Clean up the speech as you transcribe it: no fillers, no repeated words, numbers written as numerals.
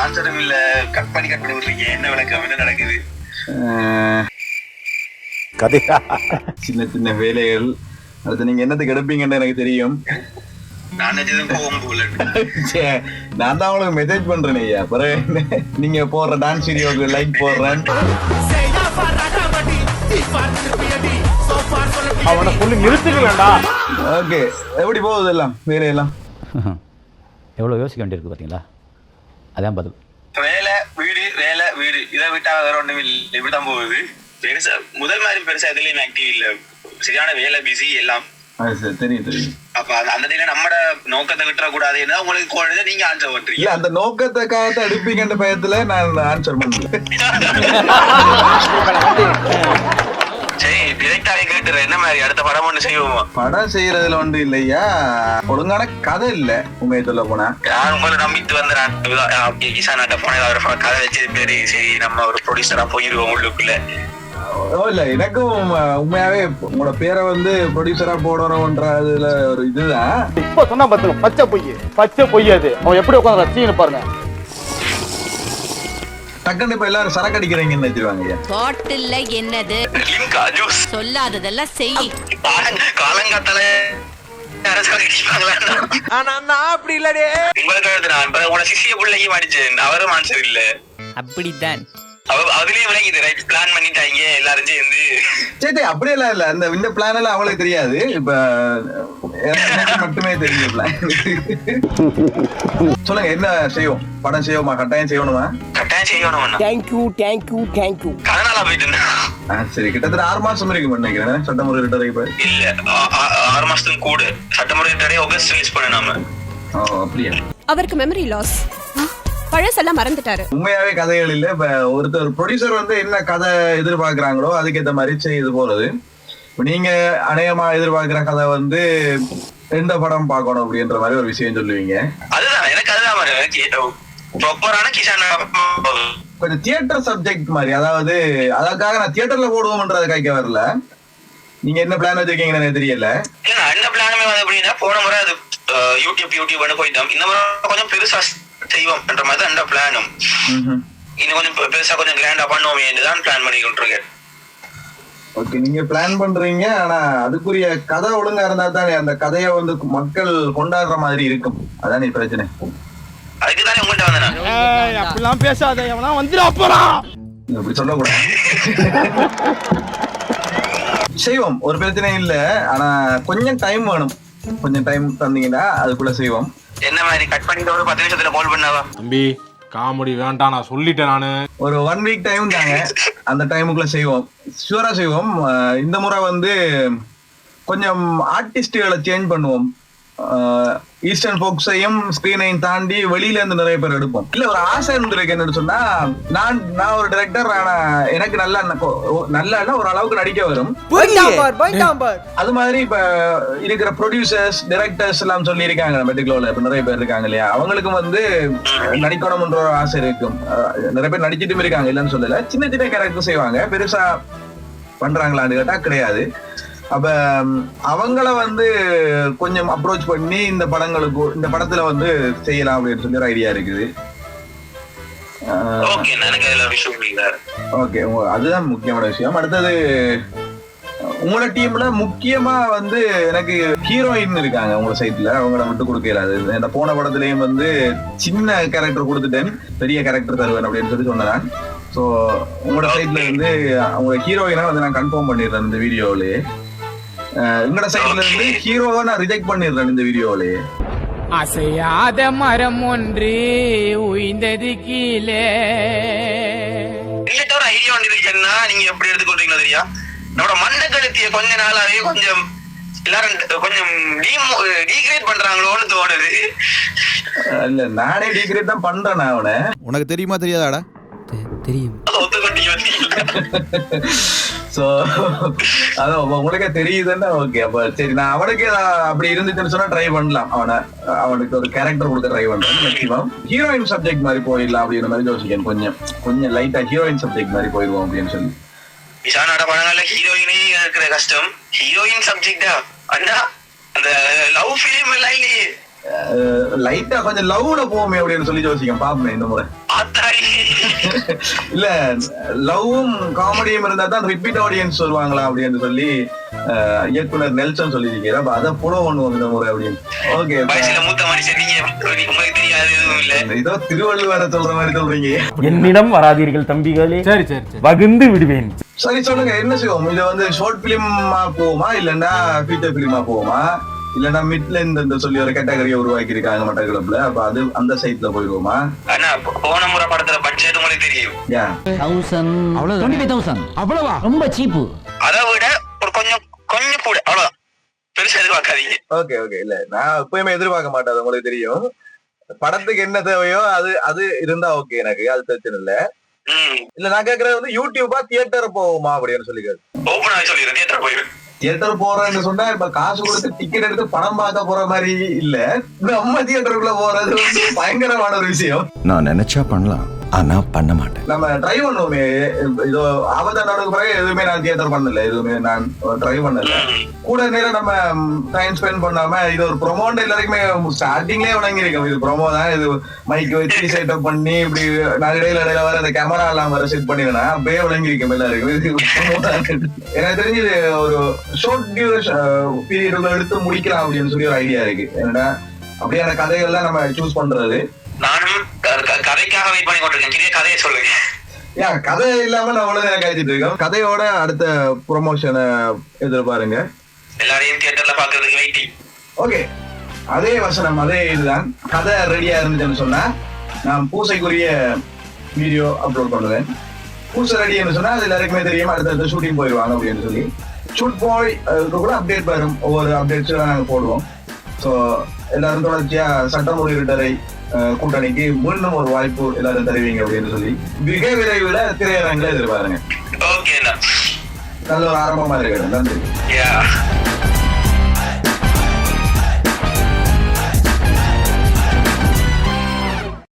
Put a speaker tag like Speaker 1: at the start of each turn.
Speaker 1: ஆன்சரும் இல்ல, கட் பண்ணி விட்டுருக்கீங்க. என்ன விளக்கம், என்ன நடக்குது?
Speaker 2: கதையா?
Speaker 3: சின்ன சின்ன வேலைகள். அடுத்து நீங்க என்னத்துக்கு எடுப்பீங்கன்னு எனக்கு தெரியும்.
Speaker 1: நான்
Speaker 3: தான் உங்களுக்கு மெசேஜ் பண்றேன் ஐயா. பிறகு நீங்க போடுற டான்ஸ் வீடியோக்கு லைக் போடுறேன்.
Speaker 2: அவனை சொல்லி நிறுத்துக்கலடா.
Speaker 3: ஓகே, எப்படி போகுது எல்லாம் வேலையெல்லாம்?
Speaker 4: எவ்வளோ யோசிக்க வேண்டியிருக்கு பார்த்தீங்களா? அதான் பதில்.
Speaker 1: வேலை வீடு வேலை வீடு, இதை விட்டா வேற ஒண்ணும் இல்லை. இப்படிதான் போகுது. பெருசா முதல் மாதிரி பெருசா எதுலயும் ஆக்டிவ் இல்ல. சரியான வேலை, பிஸி எல்லாம்.
Speaker 3: தெரியும்.
Speaker 1: அப்ப அந்த டைம்ல நம்மட நோக்கத்தை விட்டுற கூடாதுன்னா உங்களுக்கு குழந்தை நீங்க ஆன்சர் பண்றீங்க.
Speaker 3: அந்த நோக்கத்துக்காக எடுப்பீங்கன்ற பயத்துல நான் ஆன்சர் பண்றேன்.
Speaker 1: சரி, டிரெக்டாவே கேட்டுறேன், என்ன மாதிரி அடுத்த படம் ஒண்ணு செய்வோமா?
Speaker 3: படம் செய்யறதுல ஒன்று இல்லையா, ஒழுங்கான கதை இல்ல. உண்மையை சொல்ல போனா
Speaker 1: யார் உங்களை நம்பிட்டு வந்து கிசானாட்ட போன கதை வச்சு பேரு, சரி நம்ம ஒரு ப்ரொடியூசரா போயிருவோம் உள்ளுக்குள்ள.
Speaker 3: இல்ல, எனக்கும் உண்மையாவே உங்களோட பேரை வந்து ப்ரொடியூசரா போடணும்ன்றதுல ஒரு இதுதான்.
Speaker 2: இப்ப சொன்னா பாத்துங்க, பச்சை பொய் அது. அவன் எப்படி உட்காந்து ரசின்னு பாருங்க.
Speaker 3: டக்குன்னு இப்ப எல்லாரும் சரக்கு அடிக்கிறீங்கன்னு நினைச்சிருவாங்க.
Speaker 5: பாட்டில்ல என்னது சொல்லாததெல்லாம் செய்.
Speaker 1: காலங்காத்தால அப்படி இல்லடே. உங்களுக்கு நான் உன சிசிய பிள்ளையும் அடிச்சேன், அவரும் ஆன்சர் இல்ல.
Speaker 5: அப்படித்தான்
Speaker 1: அதுலயே விளங்கிது. ரைட், பிளான் பண்ணிட்டாங்க எல்லாரும் சேர்ந்து.
Speaker 3: சரி, அப்படியெல்லாம் இல்ல. இந்த பிளான் எல்லாம் அவங்களுக்கு தெரியாது. இப்ப மட்டுமே தெரிஞ்ச பிளான். சொல்லுங்க, என்ன செய்வோம்? படம் செய்வோமா? கட்டாயம் செய்யணுமா?
Speaker 1: கட்டாயம் செய்யணும்.
Speaker 5: தேங்க்யூ.
Speaker 1: அதனால போயிட்டு
Speaker 3: சரி, கிட்டத்தட்ட 6 மாசம் வரைக்கும் நினைக்கிறேன் சட்டமுறை ரிட்டரை. இப்ப
Speaker 1: இல்ல, 6 மாசத்துக்கு கூட. சட்டமுறை ரிட்டரை ஆகஸ்ட் ரிலீஸ் பண்ண நாம.
Speaker 3: அப்படியா?
Speaker 6: அவருக்கு மெமரி லாஸ், பழசெல்லாம் மறந்துட்டாரு.
Speaker 3: உண்மையாவே கதைகள் இல்ல. இப்ப ஒருத்தர் ப்ரொடியூசர் வந்து என்ன கதை எதிர்பார்க்கிறாங்களோ அதுக்கேற்ற மாதிரி செய்து போறது. இப்ப நீங்க அநேகமா எதிர்பார்க்கிற கதை வந்து எந்த படம் பார்க்கணும் அப்படின்ற மாதிரி ஒரு விஷயம் சொல்லுவீங்க.
Speaker 1: அதுதான் எனக்கு அதுதான் ப்ராப்பரான கிஷான்
Speaker 3: கொஞ்சம் தியேட்டர் சப்ஜெக்ட் மாதிரி. அதாவது அதுக்காக நான் தியேட்டர்ல போடுவோம்ன்றது கைக்க வரல. நீங்க என்ன பிளான் வச்சிருக்கீங்கன்னு எனக்கு தெரியல.
Speaker 1: என்ன பிளானுமே வந்து எப்படின்னா, போன முறை அது யூடியூப் போயிட்டோம். இந்த முறை கொஞ்சம் பெருசா செய்வோம் என்ற மாதிரி தான் இந்த பிளானும். இன்னும் கொஞ்சம் பெருசா கொஞ்சம் கிராண்டா பண்ணுவோமே தான் பிளான் பண்ணிக்கிட்டு இருக்கேன்.
Speaker 3: ஓகே, நீங்க பிளான் பண்றீங்க. ஆனா அதுக்குரிய கதை ஒழுங்கா இருந்தா தானே அந்த கதையை வந்து மக்கள் கொண்டாடுற மாதிரி இருக்கும். அதான் பிரச்சனை.
Speaker 1: அதுக்குதானே உங்கள்கிட்ட வந்தேன்.
Speaker 2: அப்படிலாம் பேசாத, எவனா வந்துடா போறான்.
Speaker 3: அப்படி சொல்லக்கூடாது. செய்வோம், ஒரு பிரச்சனை இல்ல. ஆனா கொஞ்சம் டைம் வேணும். கொஞ்சம் டைம் தந்தீங்கன்னா அதுக்குள்ள செய்வோம்.
Speaker 1: என்ன மாதிரி கட் பண்ணிட்டு ஒரு 10 நிமிஷத்துல கால் பண்ணாவா?
Speaker 7: தம்பி காமெடி வேண்டாம், நான் சொல்லிட்டேன். நானு ஒரு
Speaker 3: 1 வீக் டைம் தாங்க. அந்த டைமுக்குள்ள செய்வோம், ஷூரா செய்வோம். இந்த முறை வந்து கொஞ்சம் ஆர்டிஸ்டுகளை சேஞ்ச் பண்ணுவோம். ஈஸ்டர்ன் ஃபோக்ஸையும் ஸ்கிரீனையும் தாண்டி வெளியில இருந்து நிறைய பேர் எடுப்போம். இல்ல, ஒரு ஆசை இருந்திருக்கு. என்னன்னு சொன்னா, நான் ஒரு டைரக்டர். ஆனா எனக்கு நல்லா ஒரு அளவுக்கு நடிக்க வரும். அது மாதிரி இப்ப இருக்கிற ப்ரொடியூசர்ஸ், டைரக்டர்ஸ் எல்லாம் சொல்லி இருக்காங்க மெட்ரிகுலோல. இப்ப நிறைய பேர் இருக்காங்க இல்லையா, அவங்களுக்கும் வந்து நடிக்கணும்ன்ற ஒரு ஆசை இருக்கும். நிறைய பேர் நடிச்சிட்டும் இருக்காங்க, இல்லன்னு சொல்லல. சின்ன சின்ன கேரக்டர் செய்வாங்க. பெருசா பண்றாங்களான்னு கேட்டா கிடையாது. அப்ப அவங்கள வந்து கொஞ்சம் அப்ரோச் பண்ணி இந்த படத்துல வந்து செய்யலாம் அப்படின்னு சொல்லி ஒரு ஐடியா இருக்குது. ஓகே, அதுதான் முக்கியமான விஷயம். அடுத்தது, உங்களோட டீம்ல முக்கியமா வந்து எனக்கு ஹீரோயின் இருக்காங்க உங்களோட சைட்ல. அவங்கள விட்டு கொடுக்கலாது. இந்த போன படத்துலயும் வந்து சின்ன கேரக்டர் கொடுத்துட்டேன், பெரிய கேரக்டர் தருவேன் அப்படின்னு சொல்லி சொன்னேன். ஸோ உங்களோட சைட்ல வந்து உங்களோட ஹீரோயினா வந்து நான் கன்ஃபார்ம் பண்ணிடுறேன் இந்த வீடியோலயே. எங்கட சைட்ல இருந்து ஹீரோவை நான் ரிஜெக்ட் பண்ணிடுறேன் இந்த வீடியோலயே.
Speaker 8: அசையாத மரம் ஒன்று உயிர்ந்தது கீழே.
Speaker 1: ஒரு ஐடியா ஒன்று இருக்குன்னா நீங்க எப்படி எடுத்துக்கொள்றீங்களா தெரியா? நம்மளோட மண்ணை கழுத்திய கொஞ்ச நாளாவே கொஞ்சம் எல்லாரும் கொஞ்சம் டீக்ரேட் பண்றாங்களோன்னு தோணுது.
Speaker 3: இல்ல, நானே டீக்ரேட் தான் பண்றேன். அவனை
Speaker 9: உனக்கு தெரியுமா தெரியாதாடா?
Speaker 4: தெரியும்.
Speaker 3: சோ அதான் உங்களுக்கே தெரியுதுன்னா ஓகே. அப்ப சரி, நான் அவனுக்கு அப்படி இருந்துச்சுன்னு சொன்னா ட்ரை பண்ணலாம். அவனுக்கு ஒரு கேரக்டர் கொடுக்க ட்ரை பண்றேன். மேக்ஸிமம் ஹீரோயின் சப்ஜெக்ட் மாதிரி போயிடலாம் அப்படின்ற மாதிரி யோசிக்கேன். கொஞ்சம் லைட்டா ஹீரோயின் சப்ஜெக்ட் மாதிரி போயிடுவோம் அப்படின்னு சொல்லி.
Speaker 1: விசானோட படங்கள்ல ஹீரோயினே இருக்கிற கஷ்டம். ஹீரோயின் சப்ஜெக்டா அண்ணா அந்த லவ் ஃபிலிம் எல்லாம் இல்லையே,
Speaker 3: லைட்டா கொஞ்சம் லவ்ல போவோமே அப்படின்னு சொல்லி யோசிக்க பாப்பேன் இந்த முறை. இல்ல லவ்வும் காமெடியும் இருந்தா தான் ரிப்பீட் ஆடியன்ஸ் வருவாங்களா அப்படின்னு சொல்லி இயக்குனர் நெல்சன் சொல்லியிருக்கீங்க. அப்ப அதை புட பண்ணுவோம் இந்த முறை அப்படின்னு. ஓகே,
Speaker 1: மூத்த மனுஷன் நீங்க உங்களுக்கு தெரியாது எதுவும் இல்ல,
Speaker 3: ஏதோ திருவள்ளுவரை சொல்ற மாதிரி சொல்றீங்க.
Speaker 2: என்னிடம் வராதீர்கள் தம்பிகளே,
Speaker 7: சரி சரி சரி,
Speaker 2: வகுந்து விடுவேன்.
Speaker 3: சரி சொல்லுங்க, என்ன செய்வோம்? இதை வந்து ஷார்ட் பிலிமா போவோமா இல்லன்னா ஃபீச்சர் பிலிமா போவோமா இல்லன்னா மிட்ல இந்த சொல்லி ஒரு கேட்டகரியை உருவாக்கி இருக்காங்க மட்ட கிளப்ல. அப்ப அது அந்த சைட்ல போயிடுவோமா?
Speaker 1: ஆனா போன முறை படத்துல பட்ஜெட் உங்களுக்கு தெரியும்,
Speaker 4: 25,000 அவ்வளவா? ரொம்ப சீப்பு.
Speaker 1: அதை விட ஒரு கொஞ்சம் கூட, அவ்வளவுதான், பெருசா எதிர்பார்க்காதீங்க.
Speaker 3: Okay okay. இல்ல நான் எப்பயுமே எதிர்பார்க்க மாட்டேன், உங்களுக்கு தெரியும். படத்துக்கு என்ன தேவையோ அது இருந்தா ஓகே, எனக்கு அது பிரச்சனை இல்ல. இல்ல நான் கேக்குறது வந்து யூடியூபா தியேட்டர் போவோமா அப்படின்னு சொல்லி
Speaker 1: ஓபனா சொல்லிடுறேன், தியேட்டர் போயிரு.
Speaker 3: தியேட்டர் போறேன்னு சொன்னா இப்ப காசு கொடுத்து டிக்கெட் எடுத்து படம் பார்க்க போற மாதிரி இல்ல, நம்ம தியேட்டருக்குள்ள போறது வந்து பயங்கரமான ஒரு விஷயம்.
Speaker 9: நான் நினைச்சா பண்ணலாம், ஆனா பண்ண மாட்டேன்.
Speaker 3: நம்ம ட்ரை பண்ணுவோமே, இதோ ஆபத்தானோட பிறகு எதுவுமே நான் தியேட்டர் பண்ணல, எதுவுமே நான் ட்ரை பண்ணல. கூட நேரம் நம்ம டைம் ஸ்பெண்ட் பண்ணாம இது ஒரு ப்ரொமோண்ட் எல்லாருக்குமே ஸ்டார்டிங்லயே வழங்கியிருக்கோம். இது ப்ரொமோ தான், இது மைக் வச்சு செட்டப் பண்ணி இப்படி நான் இடையில வர அந்த கேமரா எல்லாம் வர செட் பண்ணிடுனா அப்படியே வழங்கியிருக்கோம் எல்லாருக்கும். இது ப்ரொமோ தான். எனக்கு தெரிஞ்சு ஒரு ஷார்ட் டியூரேஷன் பீரியட் எடுத்து முடிக்கலாம் அப்படின்னு சொல்லி ஒரு ஐடியா இருக்கு. ஏன்னா அப்படியான கதைகள்லாம் நம்ம சூஸ் பண்றது.
Speaker 1: நானும் கதைக்காக வெயிட் பண்ணி கொண்டிருக்கேன். கதையை சொல்லுங்க.
Speaker 3: கதை இல்லாம நான் அவ்வளவு கழிச்சிட்டு இருக்கோம். கதையோட அடுத்த ப்ரொமோஷனை எதிர்பாருங்க.
Speaker 1: எல்லாரையும் தியேட்டர்ல பாக்குறதுக்கு வெயிட்டிங்.
Speaker 3: ஓகே, அதே வசனம் அதே இதுதான். கதை ரெடியா இருந்துச்சுன்னு சொன்னா நான் பூசைக்குரிய வீடியோ அப்லோட் பண்ணுவேன். பூசை ரெடின்னு சொன்னா அது எல்லாருக்குமே தெரியும், அடுத்த ஷூட்டிங் போயிடுவாங்க அப்படின்னு சொல்லி. ஷூட் போய் கூட அப்டேட் வரும், ஒவ்வொரு அப்டேட்ஸும் நாங்கள் போடுவோம். ஸோ எல்லாரும் தொடர்ச்சியா சட்டமொழி ரிட்டரை கூட்டணிக்கு மீண்டும் ஒரு வாய்ப்பு எல்லாரும் தருவீங்க அப்படின்னு சொல்லி மிக விரைவில் திரையரங்களை எதிர்பாருங்க.
Speaker 1: ஓகே,
Speaker 3: நல்ல ஒரு ஆரம்பமா இருக்கட்டும். நன்றி.